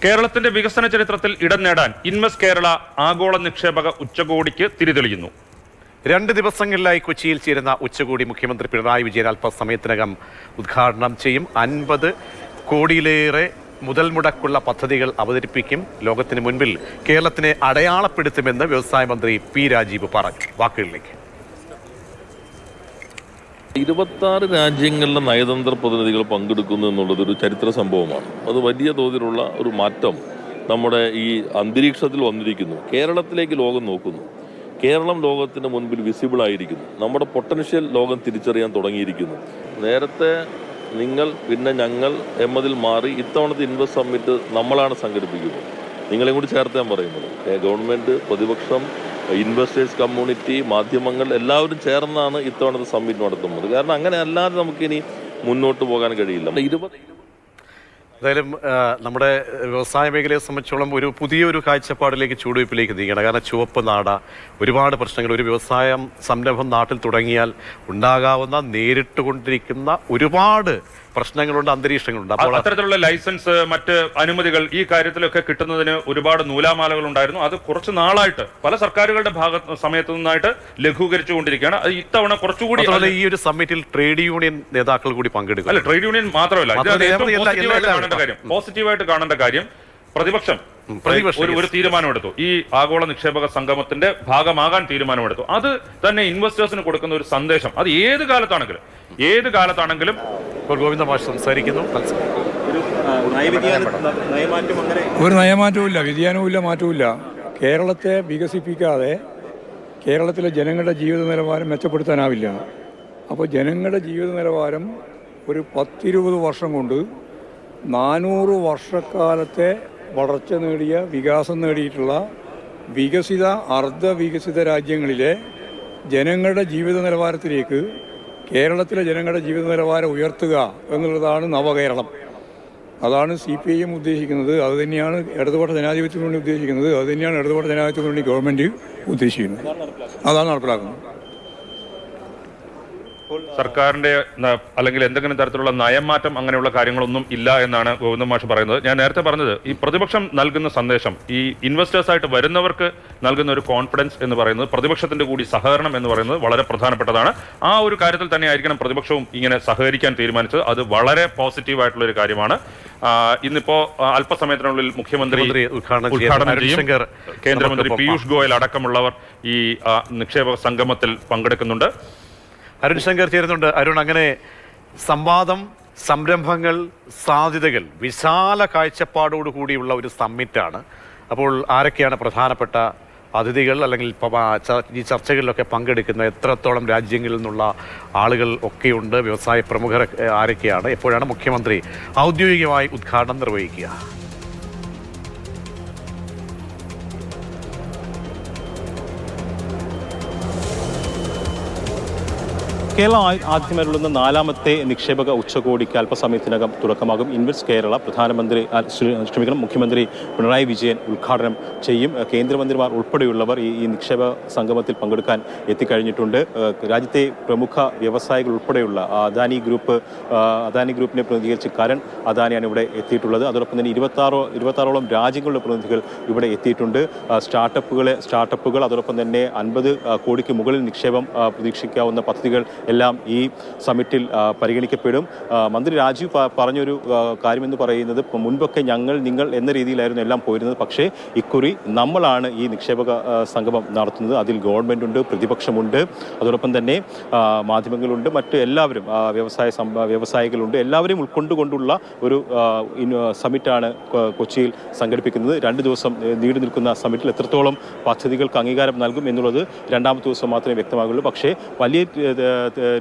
കേരളത്തിന്റെ വികസന ചരിത്രത്തിൽ ഇടം നേടാൻ ഇൻവെസ്റ്റ് കേരള ആഗോള നിക്ഷേപക ഉച്ചകോടിക്ക് തിരിതെളിയുന്നു. 2 ദിവസങ്ങളിലായി കൊച്ചിയിൽ ചേരുന്ന ഉച്ചകോടി മുഖ്യമന്ത്രി പിണറായി വിജയൻ അല്പസമയത്തിനകം ഉദ്ഘാടനം ചെയ്യും. 50 കോടിയിലേറെ മുതൽ മുടക്കുള്ള പദ്ധതികൾ അവതരിപ്പിക്കും. ലോകത്തിന് മുൻപിൽ കേരളത്തിനെ അടയാളപ്പെടുത്തുമെന്ന് വ്യവസായ മന്ത്രി പി രാജീവ് പറഞ്ഞു. വാക്കുകളിലേക്ക്. 26 രാജ്യങ്ങളിലെ നയതന്ത്ര പ്രതിനിധികൾ പങ്കെടുക്കുന്നു എന്നുള്ളതൊരു ചരിത്ര സംഭവമാണ്. അത് വലിയ തോതിലുള്ള ഒരു മാറ്റം നമ്മുടെ ഈ അന്തരീക്ഷത്തിൽ വന്നിരിക്കുന്നു. കേരളത്തിലേക്ക് ലോകം നോക്കുന്നു. കേരളം ലോകത്തിന് മുൻപിൽ വിസിബിൾ ആയിരിക്കുന്നു. നമ്മുടെ പൊട്ടൻഷ്യൽ ലോകം തിരിച്ചറിയാൻ തുടങ്ങിയിരിക്കുന്നു. നേരത്തെ നിങ്ങൾ പിന്നെ ഞങ്ങൾ എന്നതിൽ മാറി ഇത്തവണത്തെ ഇൻവെസ്റ്റ് സമ്മിറ്റ് നമ്മളാണ് സംഘടിപ്പിക്കുന്നത്. നിങ്ങളെയും കൂടി ചേർത്ത് ഞാൻ പറയുന്നത്, ഗവൺമെൻറ്, പ്രതിപക്ഷം, ഇൻവെസ്റ്റേഴ്സ് കമ്മ്യൂണിറ്റി, മാധ്യമങ്ങൾ എല്ലാവരും ചേർന്നാണ് ഇത്തവണത്തെ സമ്മിറ്റ് നടത്തുന്നത്. കാരണം അങ്ങനെ അല്ലാതെ നമുക്കിനി മുന്നോട്ട് പോകാൻ കഴിയില്ല. എന്തായാലും നമ്മുടെ വ്യവസായ മേഖലയെ സംബന്ധിച്ചോളം ഒരു പുതിയൊരു കാഴ്ചപ്പാടിലേക്ക്, ചുവടുവയ്പ്പിലേക്ക് നീങ്ങണം. കാരണം ചുവപ്പ് നാട, ഒരുപാട് പ്രശ്നങ്ങൾ, ഒരു വ്യവസായം സംരംഭം നാട്ടിൽ തുടങ്ങിയാൽ ഉണ്ടാകാവുന്ന നേരിട്ട് കൊണ്ടിരിക്കുന്ന ഒരുപാട് പ്രശ്നങ്ങളുണ്ട്, അന്തരീക്ഷങ്ങളുണ്ട്. അപ്പോൾ അത്തരത്തിലുള്ള ലൈസൻസ്, മറ്റ് അനുമതികൾ, ഈ കാര്യത്തിലൊക്കെ കിട്ടുന്നതിന് ഒരുപാട് നൂലാമാലകൾ ഉണ്ടായിരുന്നു. അത് കുറച്ച് നാളായിട്ട് പല സർക്കാരുകളുടെ സമയത്തു നിന്നായിട്ട് ലഘൂകരിച്ചുകൊണ്ടിരിക്കുകയാണ്. അത് ഇത്തവണ കുറച്ചുകൂടി ഈ ഒരു സമ്മിറ്റിൽ ട്രേഡ് യൂണിയൻ നേതാക്കൾ കൂടി പങ്കെടുക്കും. അല്ല, ട്രേഡ് യൂണിയൻ മാത്രമല്ല, പോസിറ്റീവായിട്ട് കാണേണ്ട കാര്യം പ്രതിപക്ഷം ഒരു തീരുമാനമെടുത്തു. ഈ ആഗോള നിക്ഷേപക സംഗമത്തിന്റെ ഭാഗമാകാൻ തീരുമാനമെടുത്തു. അത് തന്നെ ഇൻവെസ്റ്റേഴ്സിന് കൊടുക്കുന്ന ഒരു സന്ദേശം. അത് ഏത് കാലത്താണെങ്കിലും ഗോവിന്ദ മാഷ് സംസാരിക്കുന്നു. ഒരു നയമാറ്റവും ഇല്ല, വ്യതിയാനവും ഇല്ല, മാറ്റവും ഇല്ല. കേരളത്തെ വികസിപ്പിക്കാതെ കേരളത്തിലെ ജനങ്ങളുടെ ജീവിത നിലവാരം മെച്ചപ്പെടുത്താനാവില്ല. അപ്പോൾ ജനങ്ങളുടെ ജീവിത നിലവാരം ഒരു 10-20 വർഷം കൊണ്ട് 400 വർഷക്കാലത്തെ വളർച്ച നേടിയ, വികാസം നേടിയിട്ടുള്ള വികസിത, അർദ്ധവികസിത രാജ്യങ്ങളിലെ ജനങ്ങളുടെ ജീവിത നിലവാരത്തിലേക്ക് കേരളത്തിലെ ജനങ്ങളുടെ ജീവിത നിലവാരം ഉയർത്തുക എന്നുള്ളതാണ് നവകേരളം. അതാണ് CPIM ഉദ്ദേശിക്കുന്നത്. അതുതന്നെയാണ് ഇടതുപക്ഷ ജനാധിപത്യത്തിന് വേണ്ടി ഉദ്ദേശിക്കുന്നത്. അതുതന്നെയാണ് ഇടതുപക്ഷ ജനാധിപത്യത്തിന് വേണ്ടി ഗവൺമെൻറ് ഉദ്ദേശിക്കുന്നത്. അതാണ് നടപ്പിലാക്കുന്നത്. സർക്കാരിന്റെ അല്ലെങ്കിൽ എന്തെങ്കിലും തരത്തിലുള്ള നയമാറ്റം അങ്ങനെയുള്ള കാര്യങ്ങളൊന്നും ഇല്ല എന്നാണ് ഗോവിന്ദ മാഷ് പറയുന്നത്. ഞാൻ നേരത്തെ പറഞ്ഞത്, ഈ പ്രതിപക്ഷം നൽകുന്ന സന്ദേശം, ഈ ഇൻവെസ്റ്റേഴ്സായിട്ട് വരുന്നവർക്ക് നൽകുന്ന ഒരു കോൺഫിഡൻസ് എന്ന് പറയുന്നത്, പ്രതിപക്ഷത്തിന്റെ കൂടി സഹകരണം എന്ന് പറയുന്നത് വളരെ പ്രധാനപ്പെട്ടതാണ്. ആ ഒരു കാര്യത്തിൽ തന്നെ ആയിരിക്കണം പ്രതിപക്ഷവും ഇങ്ങനെ സഹകരിക്കാൻ തീരുമാനിച്ചത്. അത് വളരെ പോസിറ്റീവായിട്ടുള്ള ഒരു കാര്യമാണ്. ഇന്നിപ്പോ അല്പസമയത്തിനുള്ളിൽ മുഖ്യമന്ത്രി ഉദ്ഘാടനം ചെയ്യും. കേന്ദ്രമന്ത്രി പീയൂഷ് ഗോയൽ അടക്കമുള്ളവർ ഈ നിക്ഷേപ സംഗമത്തിൽ പങ്കെടുക്കുന്നുണ്ട്. അരുൺ ശങ്കർ ചേരുന്നുണ്ട്. അരുൺ, അങ്ങനെ സംവാദം, സംരംഭങ്ങൾ, സാധ്യതകൾ, വിശാല കാഴ്ചപ്പാടോടുകൂടിയുള്ള ഒരു സമ്മിറ്റാണ്. അപ്പോൾ ആരൊക്കെയാണ് പ്രധാനപ്പെട്ട അതിഥികൾ, അല്ലെങ്കിൽ ഈ ചർച്ചകളിലൊക്കെ പങ്കെടുക്കുന്ന എത്രത്തോളം രാജ്യങ്ങളിൽ നിന്നുള്ള ആളുകൾ ഒക്കെയുണ്ട്? വ്യവസായ പ്രമുഖർ ആരൊക്കെയാണ്? എപ്പോഴാണ് മുഖ്യമന്ത്രി ഔദ്യോഗികമായി ഉദ്ഘാടനം നിർവഹിക്കുക? കേരളം ആദ്യമരുളുന്ന 4ാമത്തെ നിക്ഷേപക ഉച്ചകോടിക്ക് അല്പസമയത്തിനകം തുടക്കമാകും. ഇൻവെസ്റ്റ് കേരള മുഖ്യമന്ത്രി പിണറായി വിജയൻ ഉദ്ഘാടനം ചെയ്യും. കേന്ദ്രമന്ത്രിമാർ ഉൾപ്പെടെയുള്ളവർ ഈ നിക്ഷേപ സംഗമത്തിൽ പങ്കെടുക്കാൻ എത്തിക്കഴിഞ്ഞിട്ടുണ്ട്. രാജ്യത്തെ പ്രമുഖ വ്യവസായികൾ ഉൾപ്പെടെയുള്ള അദാനി ഗ്രൂപ്പിനെ പ്രതിനിധീകരിച്ച് കരൺ അദാനിയാണ് ഇവിടെ എത്തിയിട്ടുള്ളത്. അതോടൊപ്പം തന്നെ 26ഓളം രാജ്യങ്ങളുടെ പ്രതിനിധികൾ ഇവിടെ എത്തിയിട്ടുണ്ട്. സ്റ്റാർട്ടപ്പുകൾ അതോടൊപ്പം തന്നെ 50 കോടിക്ക് മുകളിൽ നിക്ഷേപം പ്രതീക്ഷിക്കാവുന്ന പദ്ധതികൾ എല്ലാം ഈ സമ്മിറ്റിൽ പരിഗണിക്കപ്പെടും. മന്ത്രി രാജീവ് പറഞ്ഞൊരു കാര്യമെന്ന് പറയുന്നത്, മുൻപൊക്കെ നിങ്ങൾ എന്ന രീതിയിലായിരുന്നു എല്ലാം പോയിരുന്നത്. പക്ഷേ ഇക്കുറി നമ്മളാണ് ഈ നിക്ഷേപക സംഗമം നടത്തുന്നത്. അതിൽ ഗവൺമെൻറ്റുണ്ട്, പ്രതിപക്ഷമുണ്ട്, അതോടൊപ്പം തന്നെ മാധ്യമങ്ങളുണ്ട്, മറ്റ് എല്ലാവരും വ്യവസായികളുണ്ട്. എല്ലാവരെയും ഉൾക്കൊണ്ടുകൊണ്ടുള്ള ഒരു സമ്മിറ്റാണ് കൊച്ചിയിൽ സംഘടിപ്പിക്കുന്നത്. 2 ദിവസം നീണ്ടു നിൽക്കുന്ന സമ്മിറ്റിൽ എത്രത്തോളം പദ്ധതികൾക്ക് അംഗീകാരം നൽകും എന്നുള്ളത് 2ാമത്തെ ദിവസം മാത്രമേ വ്യക്തമാകുള്ളൂ. പക്ഷേ വലിയ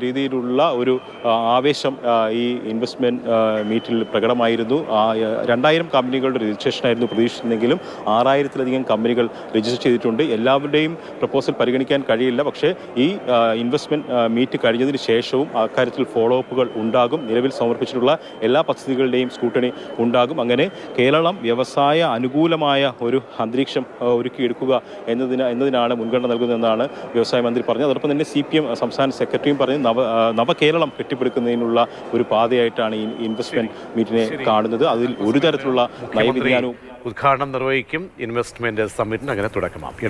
രീതിയിലുള്ള ഒരു ആവേശം ഈ ഇൻവെസ്റ്റ്മെൻറ്റ് മീറ്റിൽ പ്രകടമായിരുന്നു. 2000 കമ്പനികളുടെ രജിസ്ട്രേഷനായിരുന്നു പ്രതീക്ഷിച്ചതെങ്കിലും 6000-ലധികം കമ്പനികൾ രജിസ്റ്റർ ചെയ്തിട്ടുണ്ട്. എല്ലാവരുടെയും പ്രപ്പോസൽ പരിഗണിക്കാൻ കഴിയില്ല. പക്ഷേ ഈ ഇൻവെസ്റ്റ്മെൻറ്റ് മീറ്റ് കഴിഞ്ഞതിന് ശേഷവും അക്കാര്യത്തിൽ ഫോളോ അപ്പുകൾ ഉണ്ടാകും. നിലവിൽ സമർപ്പിച്ചിട്ടുള്ള എല്ലാ പദ്ധതികളുടെയും സ്കൂട്ടണി ഉണ്ടാകും. അങ്ങനെ കേരളം വ്യവസായ അനുകൂലമായ ഒരു അന്തരീക്ഷം ഒരുക്കിയെടുക്കുക എന്നതിനാണ് മുൻഗണന നൽകുന്നതെന്നാണ് വ്യവസായ മന്ത്രി പറഞ്ഞത്. അതോടൊപ്പം തന്നെ CPM സംസ്ഥാന സെക്രട്ടറിയും പറഞ്ഞത് നവകേരളം കെട്ടിപ്പടുക്കുന്നതിനുള്ള ഒരു പാതയായിട്ടാണ് ഈ ഇൻവെസ്റ്റ്മെന്റ് മീറ്റിനെ കാണുന്നത്. അതിൽ ഒരു തരത്തിലുള്ള നയവിജ്ഞാനവും ഉദ്ഘാടനം നിർവഹിക്കും. ഇൻവെസ്റ്റ്മെന്റ് സമ്മിറ്റിന് അങ്ങനെ തുടക്കമാകും.